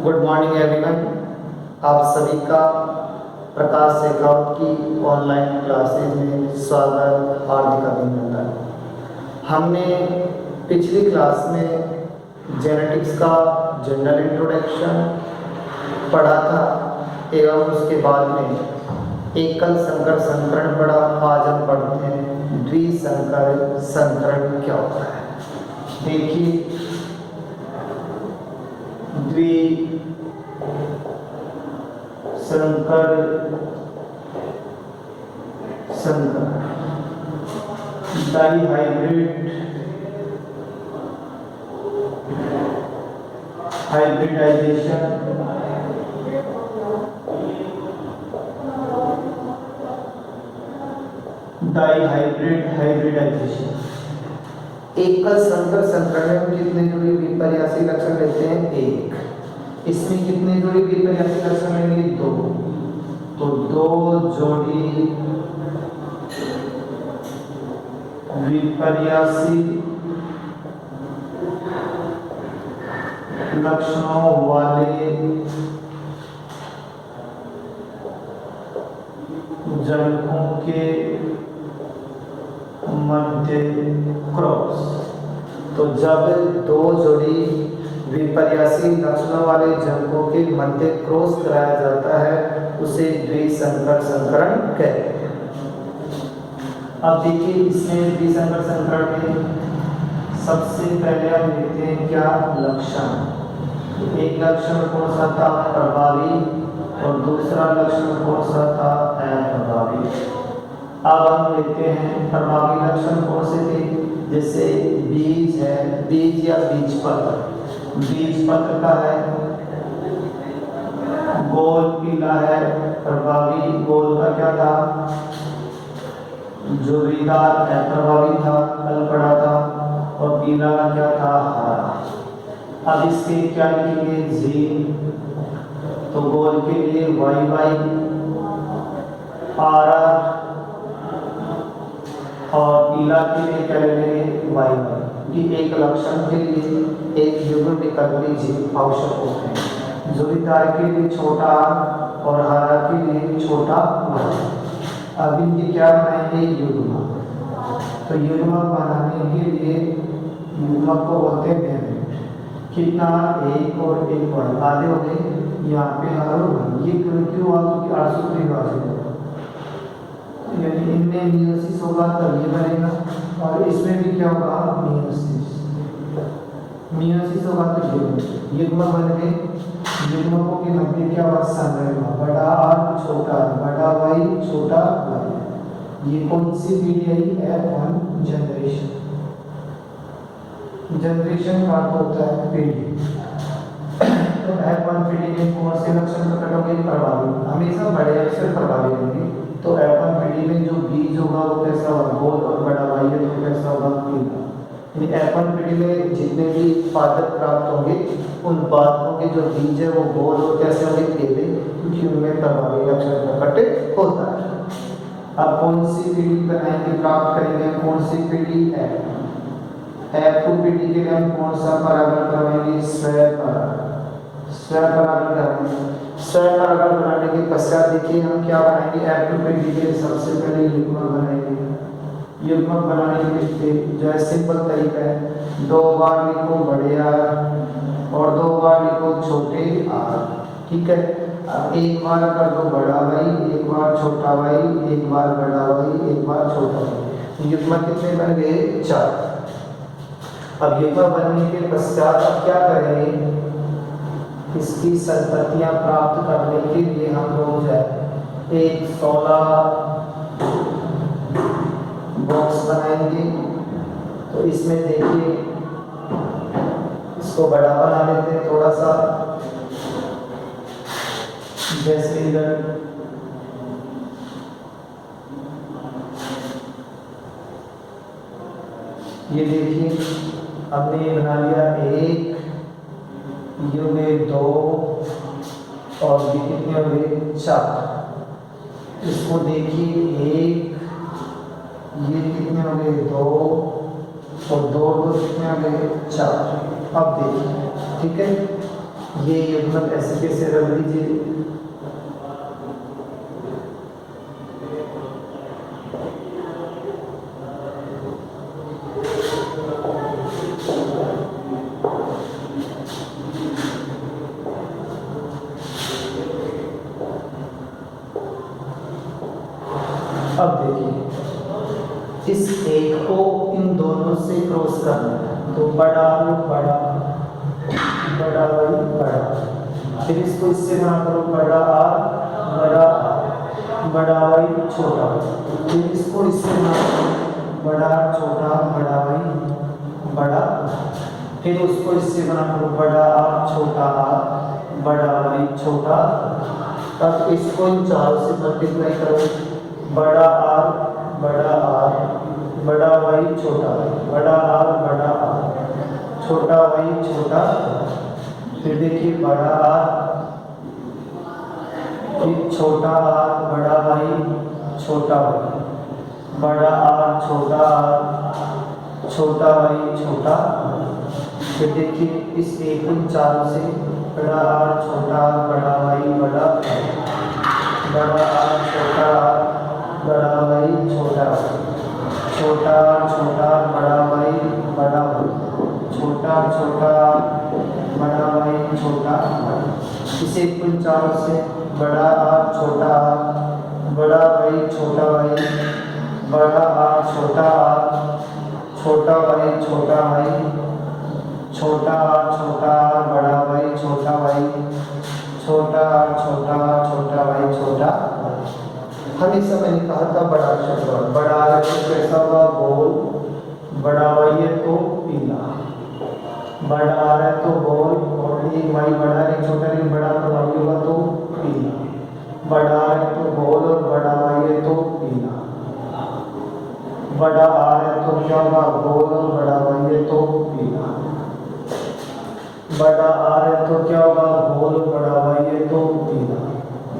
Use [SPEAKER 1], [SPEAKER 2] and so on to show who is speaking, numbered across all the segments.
[SPEAKER 1] Good morning everyone. आप सभी का प्रकाश शेखावत की ऑनलाइन क्लासेज में स्वागत, हार्दिक अभिनंदन। हमने पिछली क्लास में जेनेटिक्स का जनरल इंट्रोडक्शन पढ़ा था एवं उसके बाद में एकल संकर संकरण पढ़ा। आज हम पढ़ते हैं द्विसंकर संकरण क्या होता है। देखिए, संकर संकर डाइहाइब्रिड हाइब्रिडाइजेशन हाइब्रिडाइजेशन। एकल संकर संकरण में कितने जोड़ी विपर्यासी लक्षण लेते हैं? एक। इसमें कितने जोड़ी विपर्यासी लक्षण लेंगे? दो। तो दो जोड़ी विपर्यासी लक्षणों वाले जनकों के मध्य क्रॉस। तो जब दो जोड़ी विपर्यासी लक्षणों वाले जनकों के मध्य क्रॉस कराया जाता है उसे द्विसंकर संकरण कहते हैं। अब देखिए, इसमें द्विसंकर संकरण में सबसे पहले हम देखते हैं क्या लक्षण। एक लक्षण कौन सा था? प्रभावी। और दूसरा लक्षण कौन सा था? अप्रभावी। अब हम लेते हैं प्रभावी लक्षण कौन से थे? जैसे बीज है, बीज या बीजपत्र। बीजपत्र का है गोल पीला है, प्रभावी। गोल का क्या था? जोड़ीदार। अप्रभावी था, कल पड़ा था। और पीला का क्या था? हरा। अब इसके क्या लिखेंगे? जी। तो गोल के लिए वाई वाई, आर आर, और पीला के लिए क्या लेंगे? Y Y. ये एक लक्षण के लिए एक युग्म विकल्पी जीव आवश्यक होते हैं। जोड़ीदार के लिए छोटा और हरा के लिए छोटा वाई। अब इनके क्या बनाएंगे? युग्म। तो युग्म बनाने के लिए युग्मक को बोलते हैं गैमेट। कितना? एक और एक वाई। आधे हो गए, यहाँ पे हर ये क्यों हुआ? क्योंकि 800 यानी इनमें मियोसिस होगा तब ये बनेगा, और इसमें भी क्या होगा? मियोसिस। मियोसिस होगा तो ये युग्म बन गए। युग्मकों के मध्य क्या हुआ? संग्रह। बड़ा आर छोटा, बड़ा वाई छोटा वाई। ये कौन सी पीढ़ी आई? F1 generation. जनरेशन का अर्थ होता है पीढ़ी। तो F1 पीढ़ी में कौन से लक्षण प्रकट होंगे? प्रभावी। हमेशा बड़े अक्षर प्रभावी होंगे। तो F1 पीढ़ी में जो बीज होगा वो कैसा होगा? गोल। और बड़ा वाई है तो कैसा होगा? पीला। यानी F1 पीढ़ी में जितने भी पादप प्राप्त होंगे उन पादपों के जो बीज है वो गोल और कैसे होंगे? पीले, क्योंकि उनमें प्रभावी लक्षण प्रकट होता है। अब कौन सी पीढ़ी बनाएंगे, प्राप्त करेंगे? कौन सी पीढ़ी? F2 पीढ़ी के लिए हम कौन सा परागण करवाएंगे? स्वपरागण। स्वपरागण कराएंगे। स्वपरागण बनाने के पश्चात देखिए हम क्या बनाएंगे? F2 पीढ़ी के लिए सबसे पहले युग्मक बनाएंगे। युग्मक बनाने के लिए जो है सिंपल तरीका है, 2 बार लिखो बड़े आर और 2 बार लिखो छोटे आर। ठीक है। अब एक बार कर दो बड़ा वाई, एक बार छोटा वाई, एक बार बड़ा वाई, एक बार छोटा वाई। युग्मक कितने बन गए? 4। अब युग्मक बनने के पश्चात अब क्या करेंगे? इसकी संततियां प्राप्त करने के लिए हम लोग जो है एक 16 बॉक्स बनाएंगे। तो इसमें देखिए, इसको बड़ा बना लेते हैं थोड़ा सा। जैसे इधर ये देखिए हमने ये बना लिया 1, ये हुए 2 और ये कितने हुए? 4। इसको देखिए 1, ये कितने हो गए? 2 और 2 कितने हो गए? 4। अब देखिए, ठीक है, ये युग्मक ऐसे कैसे रख दीजिए। अब देखिए इस एक को इन दोनों से क्रॉस करना है, तो बड़ा बड़ा बड़ा वाई बड़ा, फिर इसको इससे गुणा करो, बड़ा आर बड़ा बड़ा वाई छोटा, फिर इसको इससे गुणा करो, बड़ा छोटा बड़ा वाई बड़ा, फिर उसको इससे गुणा करो, बड़ा आर छोटा आर बड़ा वाई छोटा। तब इसको इन चारों से मल्टीप्लाई करो, बड़ा आर बड़ा वाई छोटा, बड़ा आर छोटा वाई छोटा। फिर देखिए बड़ा आर फिर छोटा आर बड़ा वाई छोटा वाई, बड़ा आर छोटा वाई छोटा। फिर देखिए इस एक उन चारों से बड़ा आर छोटा बड़ा वाई बड़ा, बड़ा आर छोटा बड़ा वाई छोटा, छोटा बड़ा वाई बड़ा, छोटा बड़ा वाई छोटा। इसे कुल चारों से बड़ा आर छोटा बड़ा वाई छोटा वाई, बड़ा आर छोटा वाई छोटा वाई, छोटा बड़ा वाई छोटा वाई, छोटा वाई छोटा। हमेशा मैंने कहा था बड़ा अक्षर, बड़ा अक्षर कैसा होगा गोल, बड़ा वाई है तो पीला, बड़ा आर है तो गोल, और एक वाई बड़ा है छोटा नहीं बड़ा तो वाई होगा तो पीला, बड़ा आर है तो गोल और बड़ा वाई है तो पीला, बड़ा आर है तो क्या होगा गोल और बड़ा वाई है तो पीला, बड़ा आर है तो क्या होगा गोल और बड़ा वाई है तो पीला,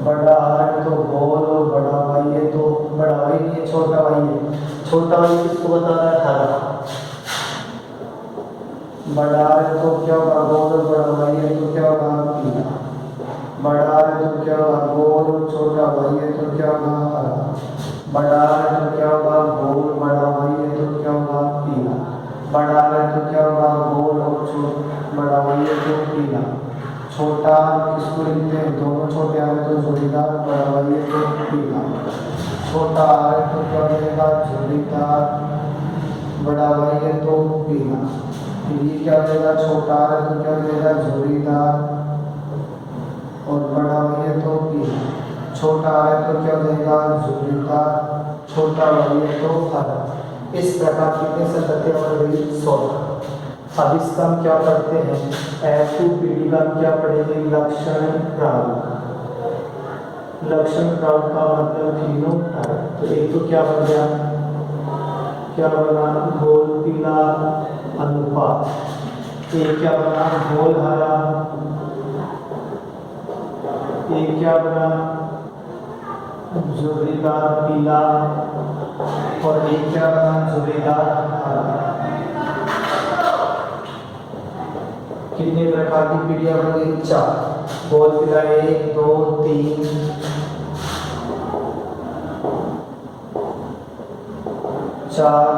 [SPEAKER 1] बड़ा आर है तो गोल और बड़ा वाई है तो, बड़ा वाई नहीं है छोटा वाई है, छोटा वाई किसको बता रहा है 18, बड़ा आर है तो क्या होगा गोल और बड़ा वाई है तो क्या होगा पीला, बड़ा आर है तो क्या होगा गोल और छोटा वाई है तो क्या होगा हरा, बड़ा आर है तो क्या होगा गोल बड़ा वाई है तो क्या होगा पीला, बड़ा आर है तो क्या होगा गोल और बड़ा वाई है तो पीला, छोटा किसको लिखते हैं दोनों छोटे आर तो जोड़ीदार, बड़ा वाई है तो पीला, छोटा आर तो क्या हो जाएगा जोड़ीदार, बड़ा वाई है तो पीला, फिर ये क्या हो जाएगा छोटा आर है तो क्या हो जाएगा जोड़ीदार और बड़ा वाई है तो पीला, छोटा आर है तो क्या हो जाएगा जोड़ीदार, छोटा वाई है तो हरा। इस प्रकार कितने संगतियां बन गई 16। अब इसका हम क्या करते हैं, F2PD का क्या पढ़ेंगे लक्षण प्रारूप। लक्षण प्रारूप का मतलब तीनों टाइप, तो एक तो क्या बन गया, क्या बना गोल पीला अनुपात, एक क्या बना गोल हरा, एक क्या बना जोड़ीदार पीला, और एक क्या बना जोड़ीदार हरा। कितने प्रकार की पीढ़ियां बन गई 4, गोल पीला 1 2 3 4,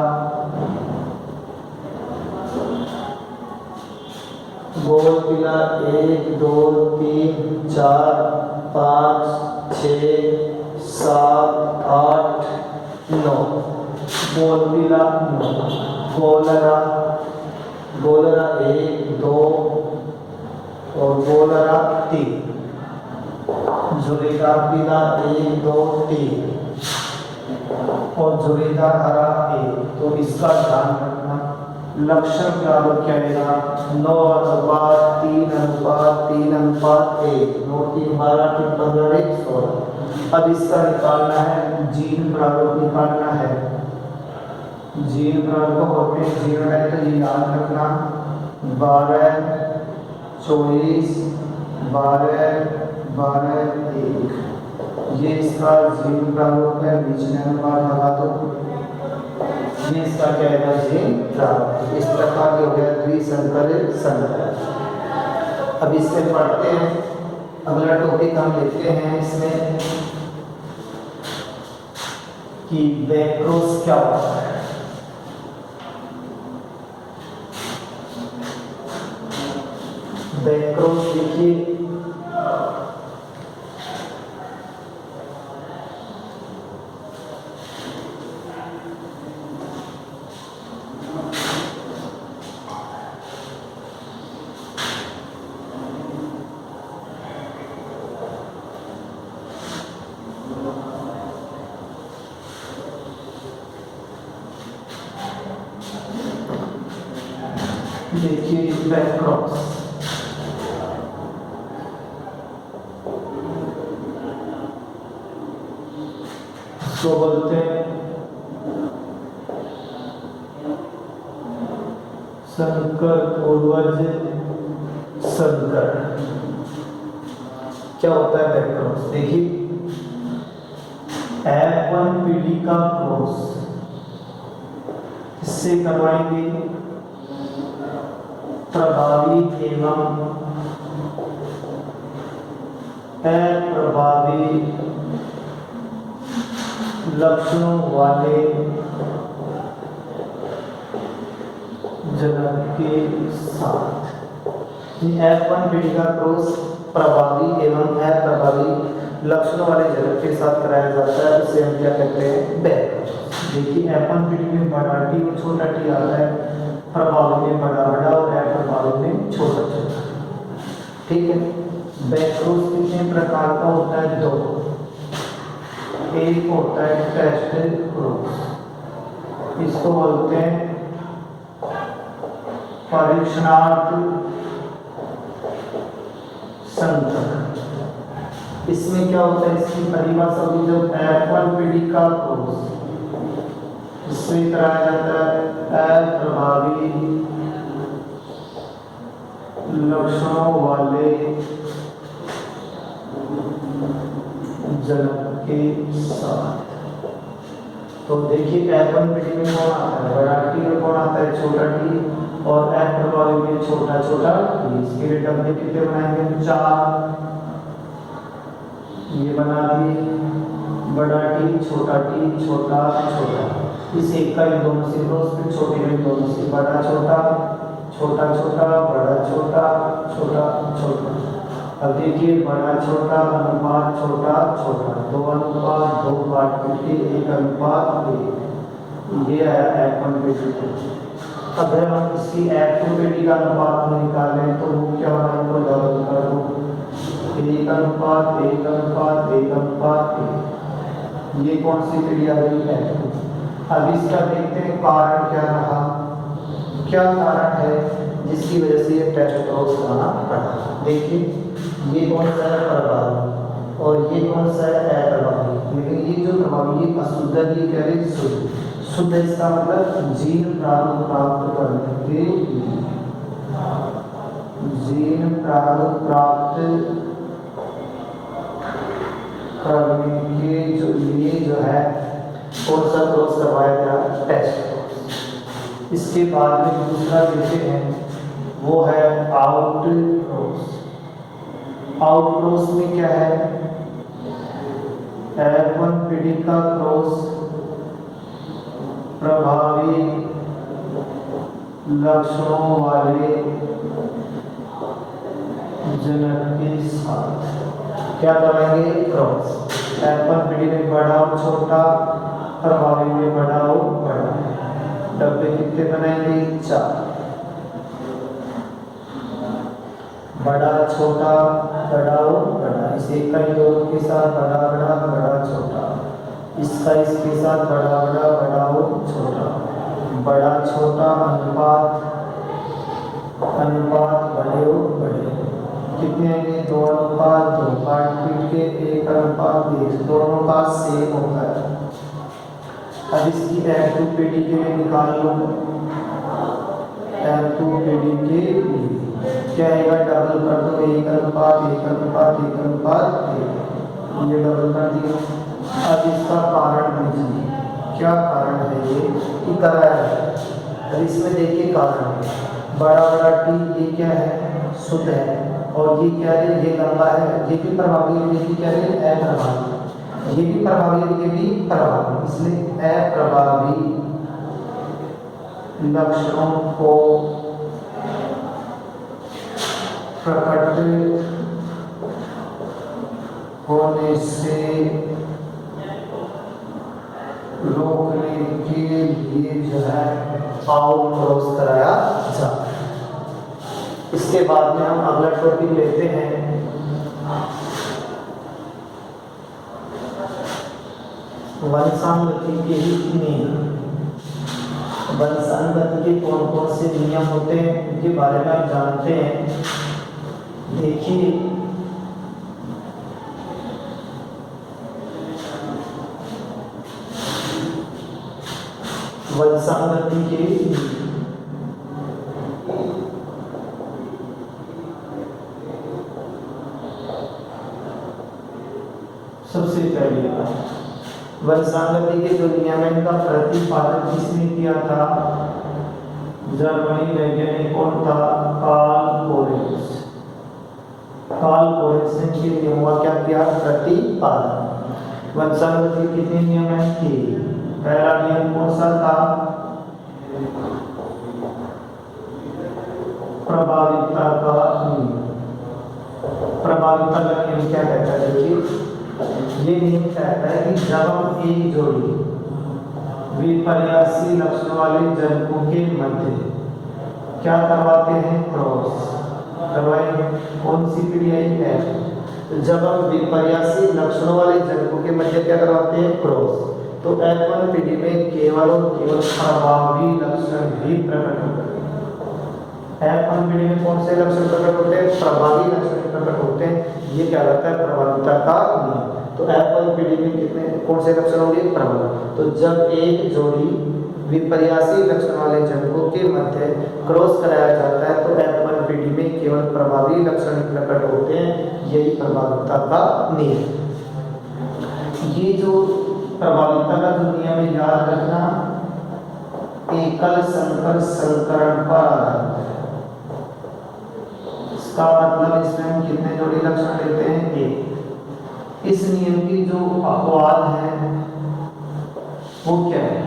[SPEAKER 1] गोल पीला 1 2 3 4 5 6 7 8 9, गोल पीला 9, गोलरा 1 2 और गोलरा 3, जोड़ीदार पीला 1 2 3 और जोड़ीदार हरा 1। तो इसका ध्यान रखना, लक्षण प्रारूप क्या आएगा 9:3:3:1, 9 3 12 3 15 1 16। अब इसका निकालना है जीन प्रारूप, निकालना है जीन प्रारूप होते हैं जीन है तो ये याद रखना 12 24 12 12 1, ये इसका जीन प्रारूप है। बीच में अनुपात लगा दो, ये इसका क्या है जीन प्रारूप। इस प्रकार के हो गया द्विसंकरित संकर। अब इससे पढ़ते हैं। अगला टॉपिक हम लेते हैं इसमें कि वैक्रोस क्या होता है। वैक्रोस देखिए वैक्रोस इसको बोलते हैं संकर पूर्वज संकर। क्या होता है वैक्रोस? देखिए F1 पीढ़ी का क्रॉस इससे करवाएंगे प्रभावी एवं अप्रभावी लक्षणों वाले जनक के साथ। F1 पीढ़ी का क्रॉस प्रभावी एवं अप्रभावी लक्षणों वाले जनक के साथ कराया जाता है, उसे हम क्या कहते हैं? वैक्रोस। देखिए F1 पीढ़ी में बड़ा टी और छोटा टी आता है, प्रभावी में बड़ा बड़ा और अप्रभावी में छोटा छोटा। ठीक है। वैक्रोस कितने प्रकार का होता है? दो। एक होता है टेस्ट क्रॉस, इसको बोलते हैं परीक्षणार्थ संकर। इसमें क्या होता है? इसकी परिभाषा भी जब F1 पीढ़ी का क्रॉस इसमें कराया जाता है अप्रभावी लक्षणों वाले जनक के साथ। तो देखिए F1 पीढ़ी में कौन आता है? बड़ा टी और कौन आता है? छोटा टी। और अप्रभावी में छोटा छोटा टी। इसके लिए डब्ल्यू कितने बनाएंगे? 4। ये बना दिए बड़ा टी छोटा छोटा। इस एक का इन दोनों से क्रॉस, फिर छोटे का इन दोनों से बड़ा छोटा छोटा बड़ा छोटा छोटा। अब देखिए बड़ा छोटा अनुपात छोटा 2 अनुपात 2 काट के 1 अनुपात 1। ये है F1 पीढ़ी। अगर हम इसकी F2 पीढ़ी का अनुपात निकालें तो वो क्या होगा? इनको डबल कर दो, 1 अनुपात 1 अनुपात 1 अनुपात 1। ये कौन सी पीढ़ी आ गई? F2। अब इसका देखते हैं कारण क्या रहा, क्या कारण है जिसकी वजह से ये टेस्ट क्रॉस आना पड़ा। देखिए ये कौन सा है? प्रभावी, और ये कौन सा है? अप्रभावी। लेकिन ये जो प्रभावी ये अशुद्ध है, ये कह रहे शुद्ध। शुद्ध इसका मतलब जीन प्राप्त करने के लिए, जीन प्राप्त करने के जो लिए जो है कौन सा क्रॉस करवाया गया? Test cross. इसके बाद में दूसरा देते हैं, वो है आउट क्रॉस। आउट क्रॉस में क्या है? F1 पीढ़ी का क्रॉस प्रभावी लक्षणों वाले जनक के साथ क्या कराएंगे? क्रॉस। F1 पीढ़ी में बड़ा और छोटा, प्रभावी में बड़ा और बड़ा। डब्बे कितने बनाएंगे? 4। बड़ा छोटा बड़ा और बड़ा। इस एक का दोनों के साथ बड़ा छोटा। इसका इसके साथ बड़ा और छोटा। बड़ा छोटा अनुपात बड़े और बड़े। कितने आएंगे? 2 अनुपात 2 काट पीट के 1 अनुपात 1। दोनों का सेम होता है। अब इसकी F2 पीढ़ी के लिए निकाल लो। F2 पीढ़ी के लिए क्या आएगा? डबल कर दो, 1 अनुपात 1 अनुपात 1 अनुपात 1। ये डबल कर दिया। अब इसका कारण दीजिए, क्या कारण है ये कि कराया है। अब इसमें देखिए कारण है बड़ा टी, ये क्या है? शुद्ध है। और ये क्या है, ये लंबा है, ये भी प्रभावी है, ये भी क्या है, अप्रभावी, ये भी प्रभावी है, ये भी प्रभावी, इसलिए अप्रभावी लक्षणों को प्रकट होने से रोकने के लिए जो है फाउल क्रॉस कराया जाता है। इसके बाद में हम अगला टॉपिक लेते हैं वंशानुगति के ही नियम। वंशानुगति के कौन कौन से नियम होते हैं इनके बारे में आप जानते हैं। देखिए वंशानुगति के सबसे पहले वंशानुगति के जो नियम है इनका प्रतिपादन किसने किया था? जर्मनी वैज्ञानिक कौन था? कार्ल लोरेंत्ज। कार्ल लोरेंत्ज ने के नियमों का क्या किया? प्रतिपादन। वंशानुगति के कितने नियम हैं? 3। पहला नियम कौन सा था? प्रभाविता का नियम। प्रभाविता का नियम क्या कहता है? देखिए ये नियम कहता है कि जब हम एक जोड़ी विपर्यासी लक्षण वाले जनकों के मध्य क्या करवाते हैं? क्रॉस करवाएंगे। कौन सी क्रिया है? तो जब हम विपर्यासी लक्षणों वाले जनकों के मध्य क्या करवाते हैं? क्रॉस। तो F1 पीढ़ी में केवल और केवल प्रभावी लक्षण ही प्रकट होते हैं। F1 पीढ़ी में कौन से लक्षण प्रकट होते हैं? प्रभावी लक्षण प्रकट होते हैं। ये क्या रहता है? प्रभाविता का नियम। तो F1 पीढ़ी में कितने कौन से लक्षण होंगे? प्रभावी। तो जब एक जोड़ी विपर्यासी लक्षण वाले जनकों के मध्य क्रॉस कराया जाता है तो F1 पीढ़ी में केवल प्रभावी लक्षण प्रकट होते हैं। यही प्रभाविता का नियम। ये जो प्रभाविता का जो नियम है याद रखना, एकल संकर संकरण पर आधारित है। इसका मतलब इसमें हम कितने जोड़ी लक्षण लेते हैं? 1। इस नियम की जो अपवाद है वो क्या है?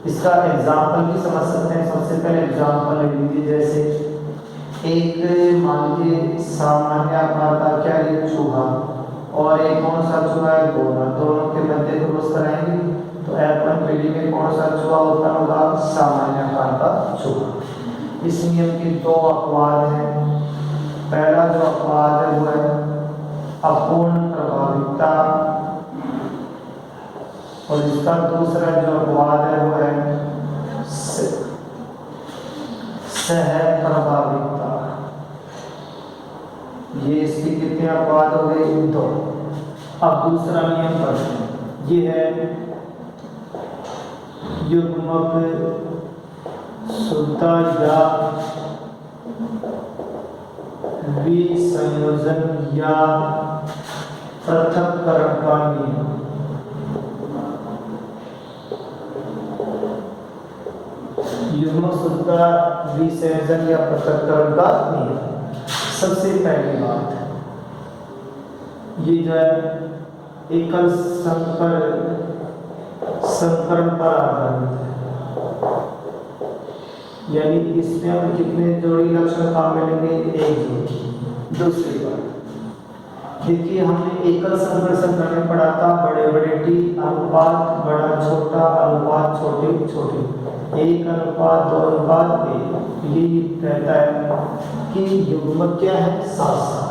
[SPEAKER 1] इसका एग्जाम्पल भी समझ सकते हैं। सबसे पहले एग्जाम्पल ले लीजिए, जैसे एक मान लीजिए सामान्य आकार का क्या है? चूहा, और एक कौन सा चूहा है? गोना। दोनों के मध्य क्रॉस कराएंगे तो F1 पीढ़ी में कौन सा चूहा उत्पन्न होगा? सामान्य आकार का चूहा। इस नियम के 2 अपवाद हैं। पहला जो अपवाद है वो है अपूर्ण प्रभाविता, और इसका दूसरा जो अपवाद है वो है सहप्रभाविता। ये इसकी कितने अपवाद हो गए? 2। अब दूसरा नियम पढ़ते हैं। ये है युग्मक शुद्धता या विसंयोजन या पृथक्करण का नियम। युग्मक शुद्धता, विसंयोजन या पृथक्करण का नियम। सबसे पहली बात ये जो है एकल संकरण पर आधारित है, यानी इसमें हम कितने जोड़ी लक्षण काम मिलेंगे? 1 जोड़ी। दूसरी बात देखिए, हमने एकल संकरण में पढ़ा था बड़े बड़े टी अनुपात बड़ा छोटा अनुपात छोटे छोटे, 1 अनुपात 2 अनुपात 1। ये कहता है कि युग्मक क्या है? साथ साथ।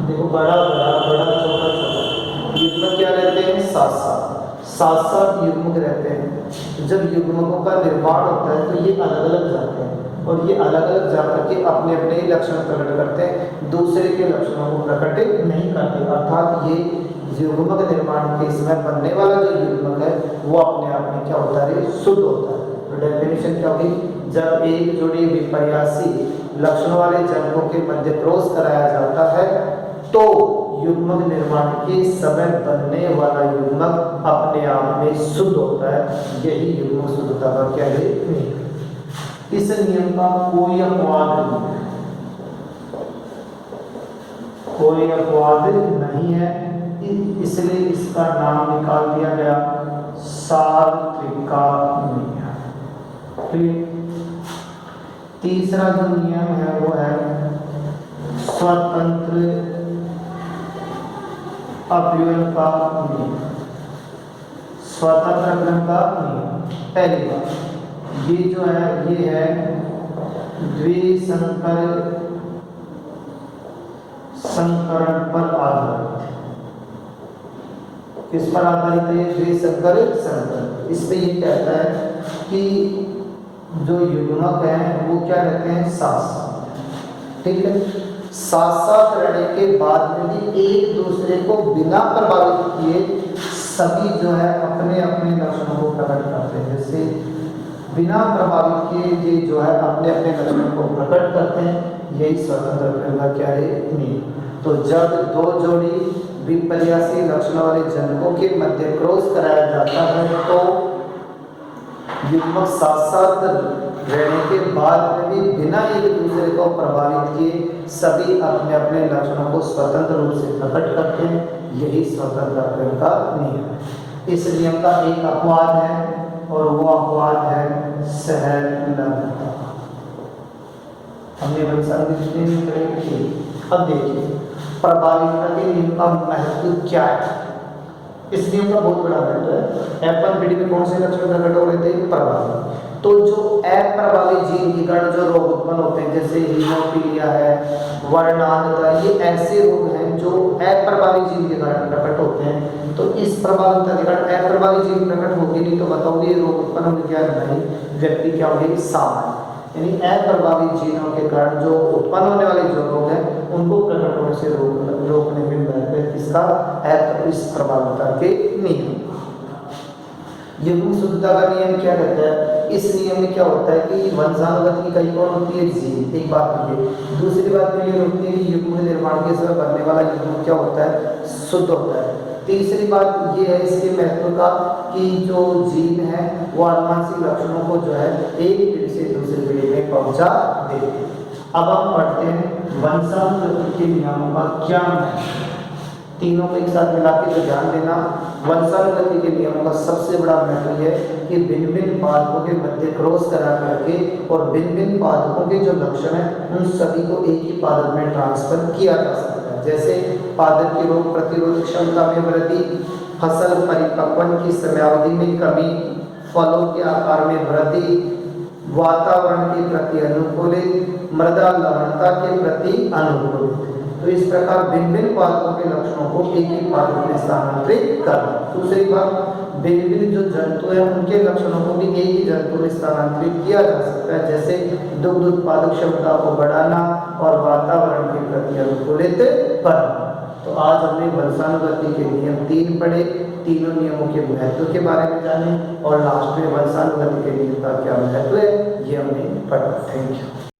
[SPEAKER 1] देखो बड़ा बड़ा बड़ा छोटा छोटा, युग्मक क्या रहते हैं? साथ साथ युग्मक रहते हैं। जब युग्मकों का निर्माण होता है तो ये अलग अलग जाते हैं, और ये अलग अलग जाकर के अपने अपने ही लक्षण प्रकट करते हैं, दूसरे के लक्षणों को प्रकट नहीं करते। अर्थात ये युग्मक निर्माण के समय बनने वाला जो युग्मक है वो अपने आप में क्या होता है? शुद्ध होता है। तो डेफिनेशन क्या होगी? जब एक जोड़ी विपर्यासी लक्षणों वाले जनकों के मध्य क्रॉस कराया जाता है तो युग्मक निर्माण के समय बनने वाला युग्मक अपने आप में शुद्ध होता है। यही युग्मक शुद्धता का क्या है? नियम। इस नियम का कोई अपवाद नहीं है। कोई अपवाद नहीं है, इसलिए इसका नाम निकाल दिया गया सार्वत्रिका नियम। ठीक। तीसरा जो नियम है वो है स्वतंत्र अपव्यय का नियम। स्वतंत्र अपव्यय का नियम पहली बात ये जो है ये है द्विसंकर संकरण पर आधारित। किस पर आधारित है? द्विसंकर संकरण। इसमें ये कहता है कि जो युग्मक हैं वो क्या रहते हैं? साथ साथ। ठीक है, साथ साथ रहने के बाद में भी एक दूसरे को बिना प्रभावित किए सभी जो है अपने अपने लक्षणों को प्रकट करते हैं। जैसे बिना प्रभावित किए ये जो है अपने अपने लक्षणों को प्रकट करते हैं, यही स्वतंत्र अपव्यय का क्या है? नियम। तो जब दो जोड़ी विपर्यासी लक्षणों वाले जनकों के मध्य क्रॉस कराया जाता है तो युग्मक साथ साथ रहने के बाद में भी बिना एक दूसरे को प्रभावित किए सभी अपने अपने लक्षणों को स्वतंत्र रूप से प्रकट करते हैं, यही स्वतंत्र अपव्यय का नियम है। इस नियम का एक अपवाद है और वो अपवाद है सहलंघनता। हमने अब देखिए प्रभाविता के नियम का महत्व क्या है। इस नियम का बहुत बड़ा महत्व है। F1 पीढ़ी में कौन से लक्षण प्रकट हो रहे थे? प्रभावी। तो जो अप्रभावी जीन के कारण जो रोग उत्पन्न होते हैं जैसे हीमोफीलिया है, वर्णांधता, ये ऐसे रोग हैं जो अप्रभावी जीन के कारण प्रकट होते हैं। तो इस प्रभाविता के कारण अप्रभावी जीन प्रकट होगी नहीं तो बताओगे रोग उत्पन्न होंगे क्या? नहीं, व्यक्ति क्या होंगे? सामान्य। यानी अप्रभावी जीनों के कारण जो उत्पन्न होने वाले जो रोग हैं उनको प्रकट होने से रोकने में मदद है इसका इस प्रभाविता के नियम। युग्म शुद्धता का नियम क्या कहता है? इस नियम में क्या होता है कि वंशानुगत की इकाई कौन होती है? जीन। एक बात ये। दूसरी बात ये होती है कि युग्म के निर्माण के समय बनने वाला युग्म क्या होता है? शुद्ध होता है। तीसरी बात ये है इसके महत्व का कि जो जीन है वो आनुवंशिक लक्षणों को जो है एक पीढ़ी से दूसरी पीढ़ी में पहुंचा देते हैं। अब हम पढ़ते हैं वंशानुगति के नियमों का क्या है। तीनों को एक साथ मिला के तो ध्यान देना, वंशानुगति के नियमों का सबसे बड़ा महत्व है कि भिन्न भिन्न पादपों के मध्य क्रॉस करा करके और भिन्न भिन्न पादपों के जो लक्षण हैं उन सभी को एक ही पादप में ट्रांसफर किया जा सकता है। जैसे पादप की रोग प्रतिरोधक क्षमता में वृद्धि, फसल परिपक्वन की समयावधि में कमी, फलों के आकार में वृद्धि, वातावरण के प्रति अनुकूलित, मृदा लवणता के प्रति अनुकूलित। तो इस प्रकार भिन्न भिन्न पादपों के लक्षणों को एक ही पादप में स्थानांतरित करना। दूसरी बात भिन्न भिन्न जो जंतु हैं उनके लक्षणों को भी एक ही जंतु में स्थानांतरित किया जा सकता है। जैसे दुग्ध उत्पादक क्षमता को बढ़ाना और वातावरण के प्रति अनुकूलित करना। तो आज हमने वंशानुगति के नियम 3 पढ़े, तीनों नियमों के महत्व के बारे में जाने और लास्ट में वंशानुगति के नियम का क्या महत्व है ये हमने पढ़ा। Thank you.